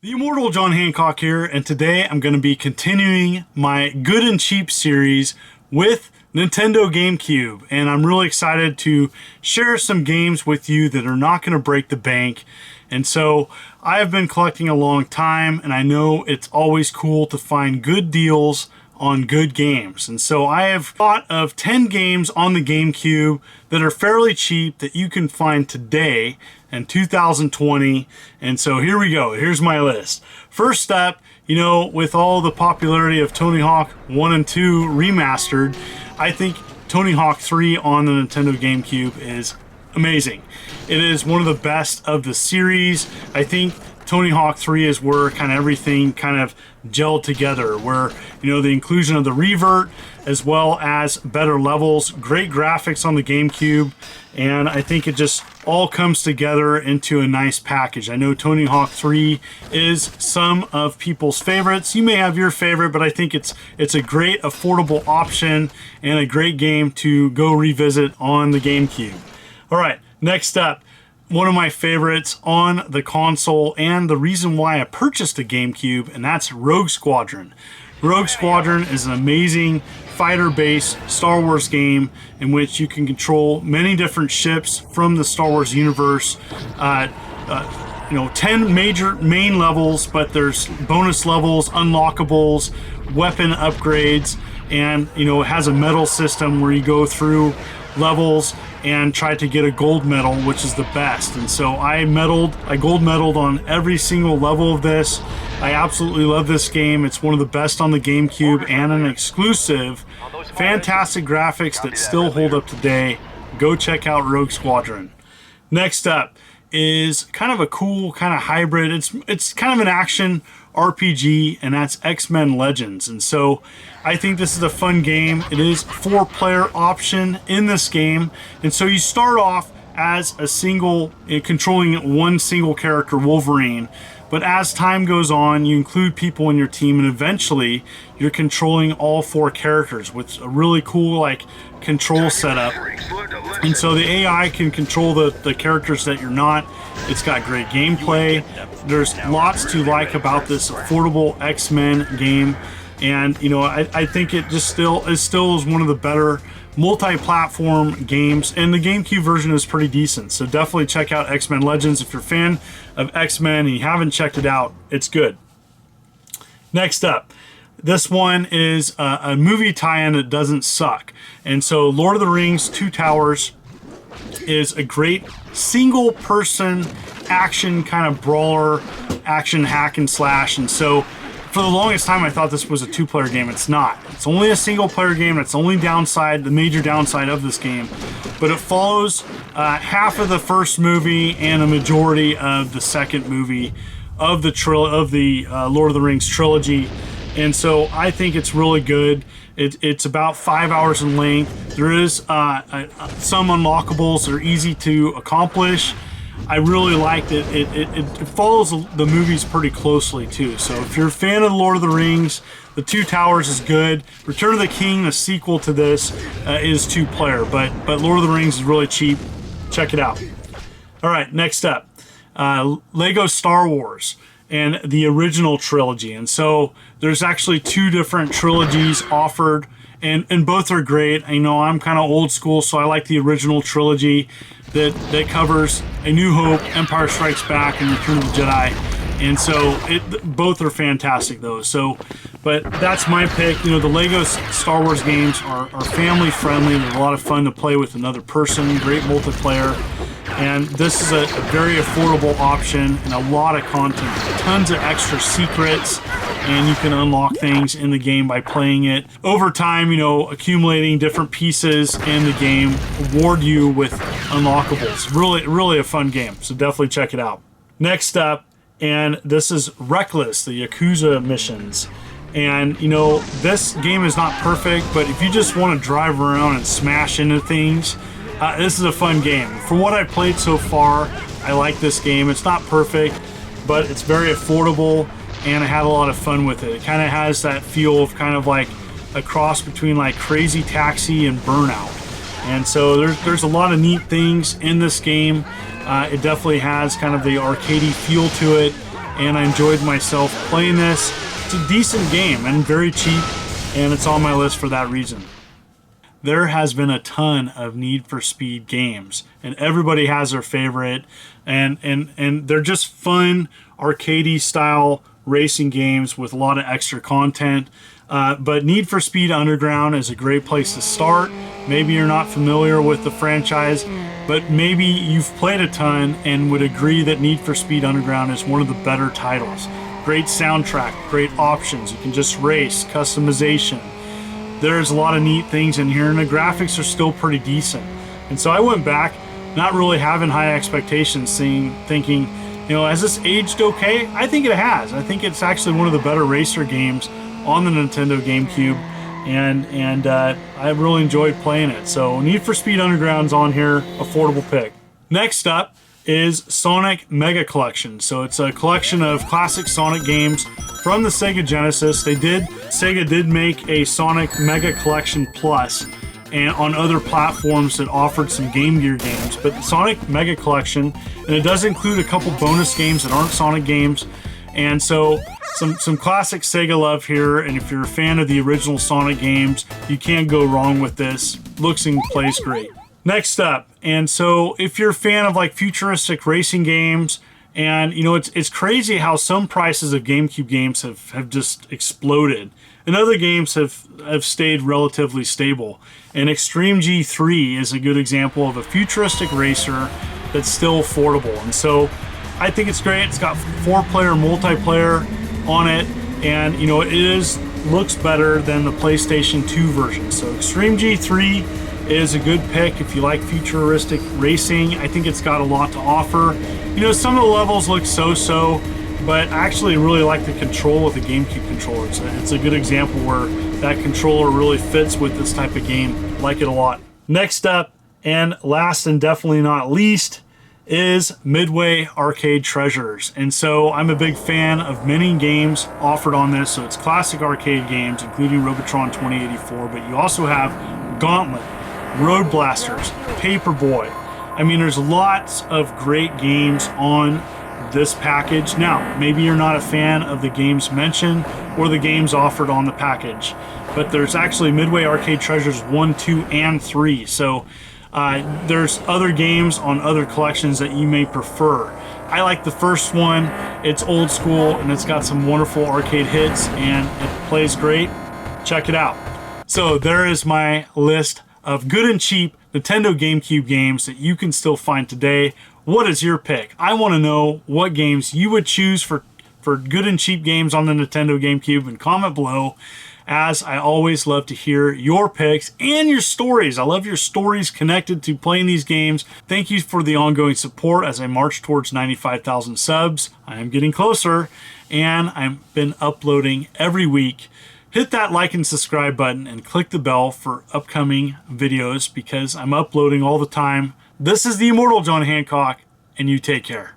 The Immortal John Hancock here, and today I'm going to be continuing my Good and Cheap series with Nintendo GameCube, and I'm really excited to share some games with you that are not going to break the bank. And so I have been collecting a long time, and I know it's always cool to find good deals on good games. And so I have thought of 10 games on the GameCube that are fairly cheap that you can find today in 2020. And so here we go. Here's my list. First up, with all the popularity of Tony Hawk 1 and 2 remastered, I think Tony Hawk 3 on the Nintendo GameCube is amazing. It is one of the best of the series. I think Tony Hawk 3 is where kind of everything kind of gelled together, where the inclusion of the revert as well as better levels, great graphics on the GameCube, and I think it just all comes together into a nice package. I know Tony Hawk 3 is some of people's favorites. You may have your favorite, but I think it's a great affordable option and a great game to go revisit on the GameCube. All right, next up, one of my favorites on the console and the reason why I purchased a GameCube, and that's Rogue Squadron. Rogue Squadron is an amazing fighter-based Star Wars game in which you can control many different ships from the Star Wars universe. 10 major main levels, but there's bonus levels, unlockables, weapon upgrades, and it has a medal system where you go through levels and try to get a gold medal, which is the best. And so I gold medaled on every single level of this. I absolutely love this game. It's one of the best on the GameCube and an exclusive. Fantastic graphics that still hold up today. Go check out Rogue Squadron. Next up is kind of a cool kind of hybrid. It's kind of an action RPG, and that's X-Men Legends. And so I think this is a fun game. It is 4-player option in this game, and so you start off as a single, controlling one single character, Wolverine. But as time goes on, you include people in your team, and eventually you're controlling all 4 characters with a really cool control setup. And so the AI can control the characters that you're not. It's got great gameplay. There's lots to like about this affordable X-Men game. And I think it just still is one of the better multi-platform games, and the GameCube version is pretty decent. So definitely check out X-Men Legends if you're a fan of X-Men and you haven't checked it out. It's good. Next up, this one is a movie tie-in that doesn't suck. And so Lord of the Rings Two Towers is a great single-person action kind of brawler, action hack and slash. And so for the longest time, I thought this was a 2-player game. It's not. It's only a single-player game. That's the only downside, the major downside of this game. But it follows half of the first movie and a majority of the second movie of the Lord of the Rings trilogy. And so I think it's really good. It's about 5 hours in length. There is some unlockables that are easy to accomplish. I really liked it. It follows the movies pretty closely too. So if you're a fan of the Lord of the Rings, the Two Towers is good. Return of the King, the sequel to this, is 2-player, but Lord of the Rings is really cheap. Check it out. All right, next up, Lego Star Wars and the original trilogy. And so there's actually 2 different trilogies offered, and both are great. I'm kind of old school, so I like the original trilogy that covers A New Hope, Empire Strikes Back, and Return of the Jedi. And so both are fantastic though. But that's my pick. The Lego Star Wars games are family friendly. They're a lot of fun to play with another person, great multiplayer. And this is a very affordable option and a lot of content, tons of extra secrets, and you can unlock things in the game by playing it. Over time, accumulating different pieces in the game reward you with unlockables. Really a fun game, so definitely check it out. Next up, and this is Wreckless, the Yakuza missions. And this game is not perfect, but if you just want to drive around and smash into things, this is a fun game. For what I've played so far, I like this game. It's not perfect, but it's very affordable, and I had a lot of fun with it. It kind of has that feel of kind of like a cross between Crazy Taxi and Burnout. And so there's a lot of neat things in this game. It definitely has kind of the arcadey feel to it. and I enjoyed myself playing this. It's a decent game and very cheap, and it's on my list for that reason. There has been a ton of Need for Speed games, and everybody has their favorite, and they're just fun, arcadey style racing games with a lot of extra content. But Need for Speed Underground is a great place to start. Maybe you're not familiar with the franchise, but maybe you've played a ton and would agree that Need for Speed Underground is one of the better titles. Great soundtrack, great options. You can just race, customization. There's a lot of neat things in here, and the graphics are still pretty decent. And so I went back, not really having high expectations, thinking, you know, has this aged okay? I think it has. I think it's actually one of the better racer games on the Nintendo GameCube, and I really enjoyed playing it. So Need for Speed Underground's on here, affordable pick. Next up is Sonic Mega Collection. So it's a collection of classic Sonic games from the Sega Genesis. Sega did make a Sonic Mega Collection Plus and on other platforms that offered some Game Gear games, but Sonic Mega Collection, and it does include a couple bonus games that aren't Sonic games, and so some classic Sega love here. And if you're a fan of the original Sonic games, you can't go wrong with this. Looks and plays great. Next up, and so if you're a fan of like futuristic racing games, and you know, it's crazy how some prices of GameCube games have just exploded, and other games have stayed relatively stable. And Extreme G3 is a good example of a futuristic racer that's still affordable. And so I think it's great. It's got 4-player multiplayer on it, and you know, looks better than the PlayStation 2 version. So Extreme G3 is a good pick if you like futuristic racing. I think it's got a lot to offer. You know, some of the levels look so-so, but I actually really like the control with the GameCube controller. It's a good example where that controller really fits with this type of game. Like it a lot. Next up, and last and definitely not least, is Midway Arcade Treasures. And so I'm a big fan of many games offered on this. So it's classic arcade games, including Robotron 2084, but you also have Gauntlet, Road Blasters, Paperboy. I mean, there's lots of great games on this package. Now, maybe you're not a fan of the games mentioned or the games offered on the package, but there's actually Midway Arcade Treasures 1, 2, and 3. So there's other games on other collections that you may prefer. I like the first one. It's old school and it's got some wonderful arcade hits and it plays great. Check it out. So there is my list of good and cheap Nintendo GameCube games that you can still find today. What is your pick? I want to know what games you would choose for good and cheap games on the Nintendo GameCube, and comment below, as I always love to hear your picks and your stories. I love your stories connected to playing these games. Thank you for the ongoing support as I march towards 95,000 subs. I am getting closer, and I've been uploading every week. Hit that like and subscribe button and click the bell for upcoming videos because I'm uploading all the time. This is the Immortal John Hancock, and you take care.